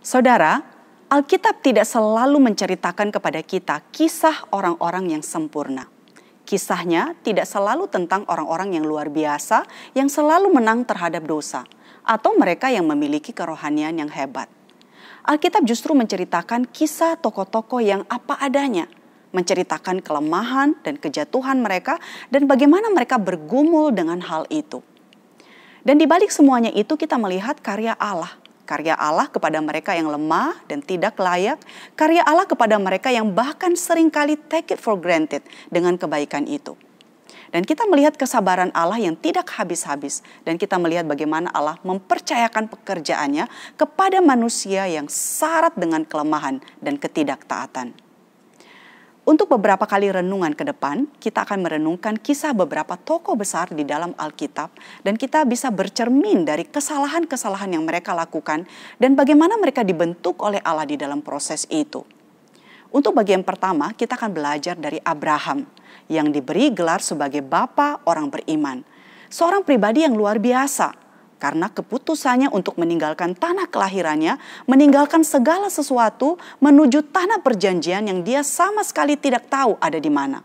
Saudara, Alkitab tidak selalu menceritakan kepada kita kisah orang-orang yang sempurna. Kisahnya tidak selalu tentang orang-orang yang luar biasa yang selalu menang terhadap dosa, atau mereka yang memiliki kerohanian yang hebat. Alkitab justru menceritakan kisah tokoh-tokoh yang apa adanya, menceritakan kelemahan dan kejatuhan mereka dan bagaimana mereka bergumul dengan hal itu. Dan di balik semuanya itu kita melihat karya Allah kepada mereka yang lemah dan tidak layak, karya Allah kepada mereka yang bahkan seringkali take it for granted dengan kebaikan itu. Dan kita melihat kesabaran Allah yang tidak habis-habis, dan kita melihat bagaimana Allah mempercayakan pekerjaannya kepada manusia yang syarat dengan kelemahan dan ketidaktaatan. Untuk beberapa kali renungan ke depan, kita akan merenungkan kisah beberapa tokoh besar di dalam Alkitab, dan kita bisa bercermin dari kesalahan-kesalahan yang mereka lakukan dan bagaimana mereka dibentuk oleh Allah di dalam proses itu. Untuk bagian pertama, kita akan belajar dari Abraham yang diberi gelar sebagai bapa orang beriman. Seorang pribadi yang luar biasa karena keputusannya untuk meninggalkan tanah kelahirannya, meninggalkan segala sesuatu menuju tanah perjanjian yang dia sama sekali tidak tahu ada di mana.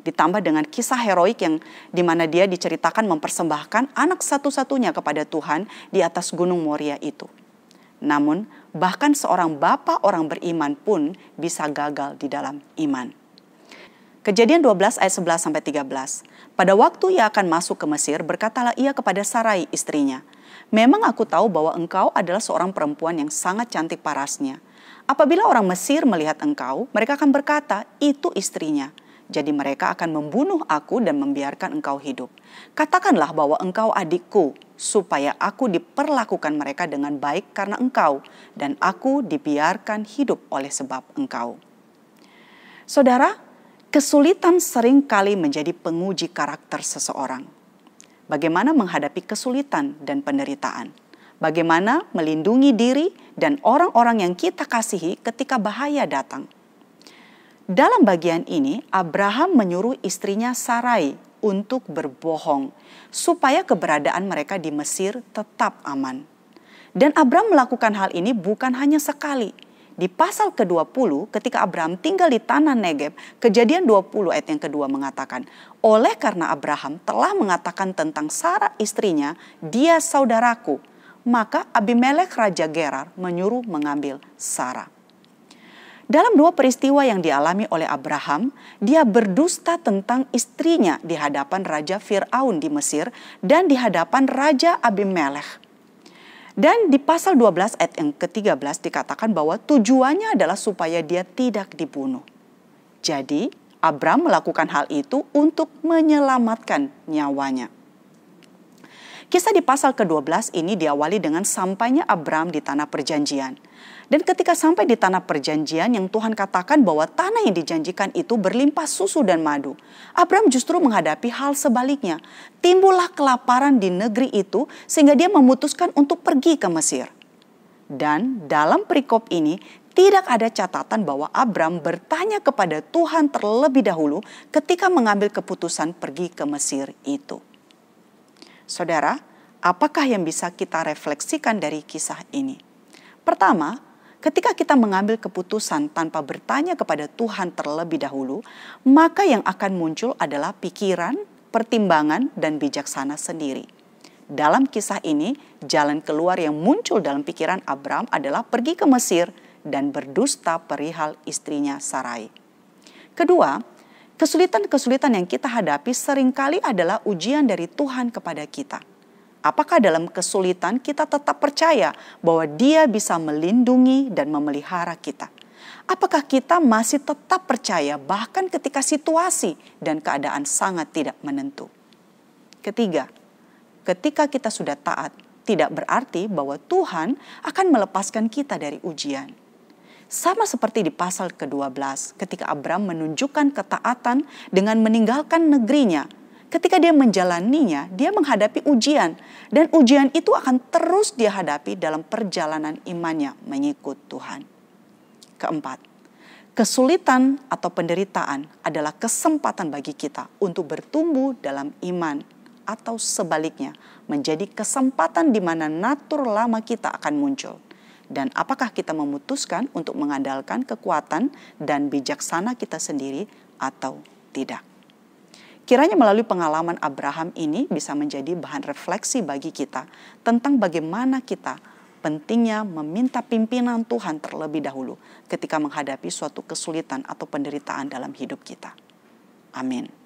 Ditambah dengan kisah heroik yang di mana dia diceritakan mempersembahkan anak satu-satunya kepada Tuhan di atas gunung Moria itu. Namun bahkan seorang bapa orang beriman pun bisa gagal di dalam iman. Kejadian 12 ayat 11-13. Pada waktu ia akan masuk ke Mesir, berkatalah ia kepada Sarai istrinya, "Memang aku tahu bahwa engkau adalah seorang perempuan yang sangat cantik parasnya. Apabila orang Mesir melihat engkau, mereka akan berkata, itu istrinya. Jadi mereka akan membunuh aku dan membiarkan engkau hidup. Katakanlah bahwa engkau adikku, supaya aku diperlakukan mereka dengan baik karena engkau, dan aku dibiarkan hidup oleh sebab engkau." Saudara, kesulitan sering kali menjadi penguji karakter seseorang. Bagaimana menghadapi kesulitan dan penderitaan. Bagaimana melindungi diri dan orang-orang yang kita kasihi ketika bahaya datang. Dalam bagian ini, Abraham menyuruh istrinya Sarai untuk berbohong supaya keberadaan mereka di Mesir tetap aman. Dan Abraham melakukan hal ini bukan hanya sekali. Di pasal ke-20 ketika Abraham tinggal di tanah Negeb, Kejadian 20 ayat yang kedua mengatakan, oleh karena Abraham telah mengatakan tentang Sarah istrinya, dia saudaraku, maka Abimelek Raja Gerar menyuruh mengambil Sarah. Dalam dua peristiwa yang dialami oleh Abraham, dia berdusta tentang istrinya di hadapan Raja Fir'aun di Mesir dan di hadapan Raja Abimelek. Dan di pasal 12 ayat yang ke-13 dikatakan bahwa tujuannya adalah supaya dia tidak dibunuh. Jadi Abraham melakukan hal itu untuk menyelamatkan nyawanya. Kisah di pasal ke-12 ini diawali dengan sampainya Abraham di tanah perjanjian. Dan ketika sampai di tanah perjanjian yang Tuhan katakan bahwa tanah yang dijanjikan itu berlimpah susu dan madu, Abraham justru menghadapi hal sebaliknya. Timbullah kelaparan di negeri itu sehingga dia memutuskan untuk pergi ke Mesir. Dan dalam perikop ini tidak ada catatan bahwa Abraham bertanya kepada Tuhan terlebih dahulu ketika mengambil keputusan pergi ke Mesir itu. Saudara, apakah yang bisa kita refleksikan dari kisah ini? Pertama, ketika kita mengambil keputusan tanpa bertanya kepada Tuhan terlebih dahulu, maka yang akan muncul adalah pikiran, pertimbangan, dan bijaksana sendiri. Dalam kisah ini, jalan keluar yang muncul dalam pikiran Abraham adalah pergi ke Mesir dan berdusta perihal istrinya Sarai. Kedua, kesulitan-kesulitan yang kita hadapi seringkali adalah ujian dari Tuhan kepada kita. Apakah dalam kesulitan kita tetap percaya bahwa Dia bisa melindungi dan memelihara kita? Apakah kita masih tetap percaya bahkan ketika situasi dan keadaan sangat tidak menentu? Ketiga, ketika kita sudah taat, tidak berarti bahwa Tuhan akan melepaskan kita dari ujian. Sama seperti di pasal ke-12 ketika Abraham menunjukkan ketaatan dengan meninggalkan negerinya. Ketika dia menjalaninya, dia menghadapi ujian. Dan ujian itu akan terus dia hadapi dalam perjalanan imannya mengikut Tuhan. Keempat, kesulitan atau penderitaan adalah kesempatan bagi kita untuk bertumbuh dalam iman. Atau sebaliknya, menjadi kesempatan di mana natur lama kita akan muncul. Dan apakah kita memutuskan untuk mengandalkan kekuatan dan bijaksana kita sendiri atau tidak? Kiranya melalui pengalaman Abraham ini bisa menjadi bahan refleksi bagi kita tentang bagaimana kita pentingnya meminta pimpinan Tuhan terlebih dahulu ketika menghadapi suatu kesulitan atau penderitaan dalam hidup kita. Amin.